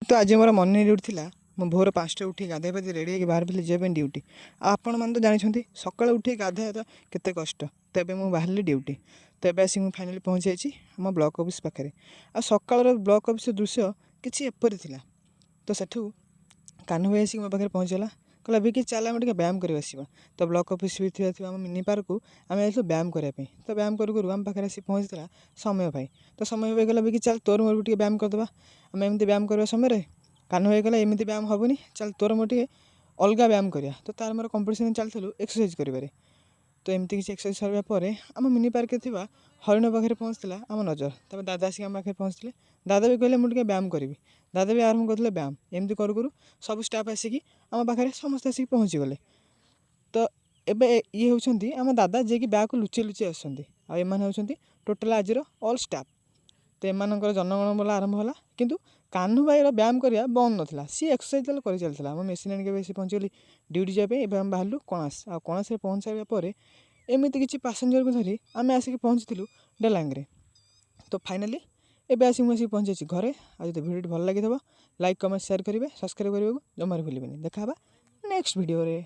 तो आज मोर morning duty था मो भोर 5टा उठी गाधे पाधे रेडी होकर बाहर पड़ी जाए ड्यूटी। आपण मैंने तो जानते सकाल उठी गाधे तो केते कष्ट। तो ये मुझे बाहर ड्यूटी तो ये आसिक फाइनाली पहुँची जाइए आम ब्लॉक ऑफिस पाखे। आ सकाल ब्लॉक ऑफिस दृश्य किसी एपरी था। तो सेठू कान्हू भाई आसिक मो पाखे पहुँचला कहला भी कि चल आम व्यायाम कर आसवा। तो ब्लॉक ऑफिस भी थी आम मिनी पार्क को आम जाइए व्यायाम करने। तो व्यायाम करूँ आम पाखे आसिक पहुँचला समय भाई। तो समय भाई कहला भी कि चल तोर मोर भी व्यायाम करदे आम एमती व्यायाम करवा समय कान्हू भाई कहला एमती व्यायाम हेनी चल तोर मोर टे अलग व्यायाम करा। तो तार मोर कंपिटिशन चलूँ एक्सरसाइज करें। तो एमती किसी एक्सरसाइज सरवा पर आम मिनी पार्क थी हरिण पाखे पहुँचला आम नजर। तब दादा आसिक आम पाखे पहुँचले दादा भी कहले मुझे व्यायाम करी। दादा भी आरम्भ करते व्यायाम एमती करूँ सब स्टाफ आसिक आम पाखे समस्त आसिक पहुँची गले। तो एबे ये होती आम दादा जी ब्याग को लुचे लुचे आसुँच होती टोटाल आज ऑल स्टाफ। तो एमानकर जनगण बोला आरंभ होला किंतु कान्हू भाई व्यायाम करवा बंद नाला सी एक्सरसाइज कर चलता। आम मेसीन आनिक पहुँचीगली ड्यूटी जाए बाहर कणास आ कणास पहुँच सारा पर एमती किसी पैसेंजर को धरी आम आसिक पहुँची डेलांगे। तो फाइनाली एबे आसिक मुझे पहुँची घरे। आज तो भिडियो भल लगी लाइक कमेंट शेयर करेंगे सब्सक्राइब करने जमार भूलें। देखा नेक्स्ट वीडियो रे।